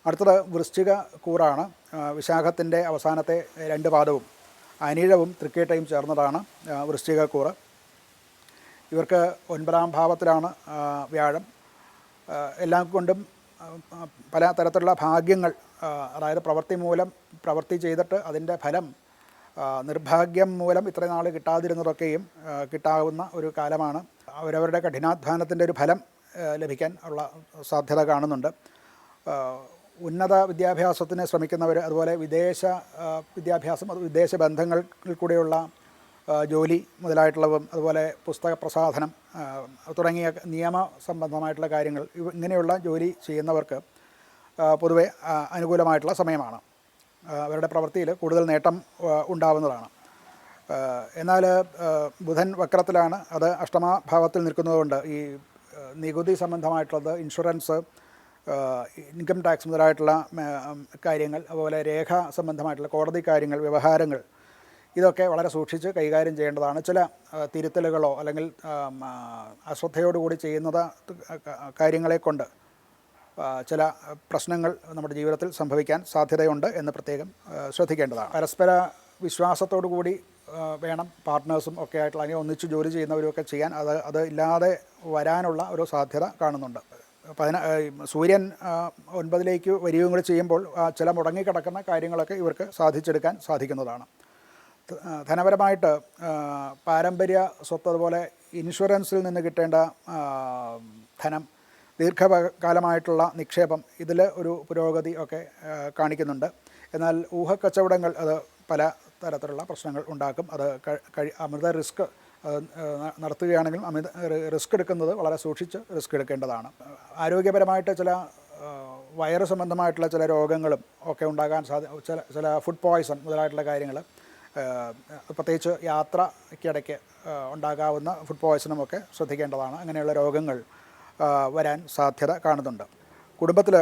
അടുത്തത് വൃശ്ചിക കൂറാണ്. വിശാഖത്തിൻ്റെ അവസാനത്തെ 2 പാദവും അനിഴവും തൃക്കേട്ടയും ചേർന്നതാണ് വൃശ്ചിക കൂറ്. ഇവർക്ക് 9ാം ഭാവത്തിലാണ് വ്യാഴം. എല്ലാം കൊണ്ടും പല തരത്തിലുള്ള ഭാഗ്യങ്ങൾ, അതായത് പ്രവൃത്തി ചെയ്തിട്ട് അതിൻ്റെ ഫലം നിർഭാഗ്യം മൂലം ഇത്രയും നാൾ കിട്ടാതിരുന്നതൊക്കെയും കിട്ടാവുന്ന ഒരു കാലമാണ്. അവരവരുടെ കഠിനാധ്വാനത്തിൻ്റെ ഒരു ഫലം ലഭിക്കാൻ ഉള്ള സാധ്യത കാണുന്നുണ്ട്. ഉന്നത വിദ്യാഭ്യാസത്തിന് ശ്രമിക്കുന്നവർ, അതുപോലെ വിദേശ വിദ്യാഭ്യാസം, വിദേശ ബന്ധങ്ങളിൽ കൂടെയുള്ള ജോലി മുതലായിട്ടുള്ളതും, അതുപോലെ പുസ്തക പ്രസാധനം തുടങ്ങിയ നിയമ സംബന്ധമായിട്ടുള്ള കാര്യങ്ങൾ, ഇങ്ങനെയുള്ള ജോലി ചെയ്യുന്നവർക്ക് പൊതുവെ അനുകൂലമായിട്ടുള്ള സമയമാണ്. അവരുടെ പ്രവൃത്തിയിൽ കൂടുതൽ നേട്ടം ഉണ്ടാവുന്നതാണ്. എന്നാൽ ബുധൻ വക്രത്തിലാണ്. അത് അഷ്ടമഭാവത്തിൽ നിൽക്കുന്നതുകൊണ്ട് ഈ നികുതി സംബന്ധമായിട്ടുള്ളത്, ഇൻഷുറൻസ്, ഇൻകം ടാക്സ് മുതലായിട്ടുള്ള കാര്യങ്ങൾ, അതുപോലെ രേഖ സംബന്ധമായിട്ടുള്ള കോടതി കാര്യങ്ങൾ, വ്യവഹാരങ്ങൾ, ഇതൊക്കെ വളരെ സൂക്ഷിച്ച് കൈകാര്യം ചെയ്യേണ്ടതാണ്. ചില തിരുത്തലുകളോ അല്ലെങ്കിൽ അശ്രദ്ധയോടുകൂടി ചെയ്യുന്നത് കാര്യങ്ങളെ കൊണ്ട് ചില പ്രശ്നങ്ങൾ നമ്മുടെ ജീവിതത്തിൽ സംഭവിക്കാൻ സാധ്യതയുണ്ട് എന്ന് പ്രത്യേകം ശ്രദ്ധിക്കേണ്ടതാണ്. പരസ്പര വിശ്വാസത്തോടു കൂടി വേണം പാർട്ട്നേഴ്സും ഒക്കെ ആയിട്ടുള്ള, അല്ലെങ്കിൽ ഒന്നിച്ച് ജോലി ചെയ്യുന്നവരുമൊക്കെ ചെയ്യാൻ. അത് ഇല്ലാതെ വരാനുള്ള ഒരു സാധ്യത കാണുന്നുണ്ട്. സൂര്യൻ 9ലേക്ക് വരികയും കൂടി ചെയ്യുമ്പോൾ ചില മുടങ്ങിക്കിടക്കുന്ന കാര്യങ്ങളൊക്കെ ഇവർക്ക് സാധിച്ചെടുക്കാൻ സാധിക്കുന്നതാണ്. ധനപരമായിട്ട് പാരമ്പര്യ സ്വത്ത്, അതുപോലെ ഇൻഷുറൻസിൽ നിന്ന് കിട്ടേണ്ട ധനം, ദീർഘകാലമായിട്ടുള്ള നിക്ഷേപം, ഇതിൽ ഒരു പുരോഗതി ഒക്കെ കാണിക്കുന്നുണ്ട്. എന്നാൽ ഊഹക്കച്ചവടങ്ങൾ അത് പല തരത്തിലുള്ള പ്രശ്നങ്ങൾ ഉണ്ടാക്കും. അത് അമിത റിസ്ക് നടത്തുകയാണെങ്കിലും റിസ്ക് എടുക്കുന്നത് വളരെ സൂക്ഷിച്ച് റിസ്ക് എടുക്കേണ്ടതാണ്. ആരോഗ്യപരമായിട്ട് ചില വയറ് സംബന്ധമായിട്ടുള്ള ചില രോഗങ്ങളും ഒക്കെ ഉണ്ടാകാൻ ചില ഫുഡ് പോയ്സൺ മുതലായിട്ടുള്ള കാര്യങ്ങൾ, പ്രത്യേകിച്ച് യാത്രയ്ക്കിടയ്ക്ക് ഉണ്ടാകാവുന്ന ഫുഡ് പോയ്സണുമൊക്കെ ശ്രദ്ധിക്കേണ്ടതാണ്. അങ്ങനെയുള്ള രോഗങ്ങൾ വരാൻ സാധ്യത കാണുന്നുണ്ട്. കുടുംബത്തിൽ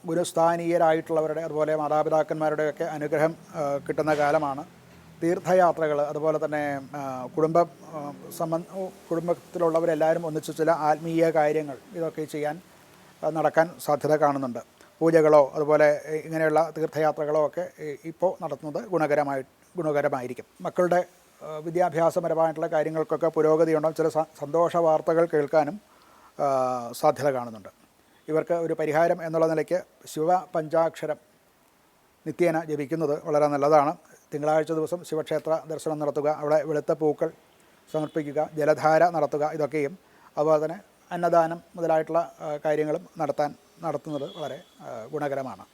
ഗുരുസ്ഥാനീയരായിട്ടുള്ളവരുടെ, അതുപോലെ മാതാപിതാക്കന്മാരുടെയൊക്കെ അനുഗ്രഹം കിട്ടുന്ന കാലമാണ്. തീർത്ഥയാത്രകൾ, അതുപോലെ തന്നെ കുടുംബത്തിലുള്ളവരെല്ലാവരും ഒന്നിച്ച് ചില ആത്മീയ കാര്യങ്ങൾ, ഇതൊക്കെ നടക്കാൻ സാധ്യത കാണുന്നുണ്ട്. പൂജകളോ അതുപോലെ ഇങ്ങനെയുള്ള തീർത്ഥയാത്രകളോ ഒക്കെ ഇപ്പോൾ നടത്തുന്നത് ഗുണകരമായിരിക്കും. മക്കളുടെ വിദ്യാഭ്യാസപരമായിട്ടുള്ള കാര്യങ്ങൾക്കൊക്കെ പുരോഗതി ഉണ്ടാകും. ചില സന്തോഷ വാർത്തകൾ കേൾക്കാനും സാധ്യത കാണുന്നുണ്ട്. ഇവർക്ക് ഒരു പരിഹാരം എന്നുള്ള നിലയ്ക്ക് ശിവപഞ്ചാക്ഷരം നിത്യേന ജപിക്കുന്നത് വളരെ നല്ലതാണ്. തിങ്കളാഴ്ച ദിവസം ശിവക്ഷേത്ര ദർശനം നടത്തുക, അവിടെ വെളുത്ത പൂക്കൾ സമർപ്പിക്കുക, ജലധാര നടത്തുക, ഇതൊക്കെയും അതുപോലെ തന്നെ അന്നദാനം മുതലായിട്ടുള്ള കാര്യങ്ങളും നടത്തുന്നത് വളരെ ഗുണകരമാണ്.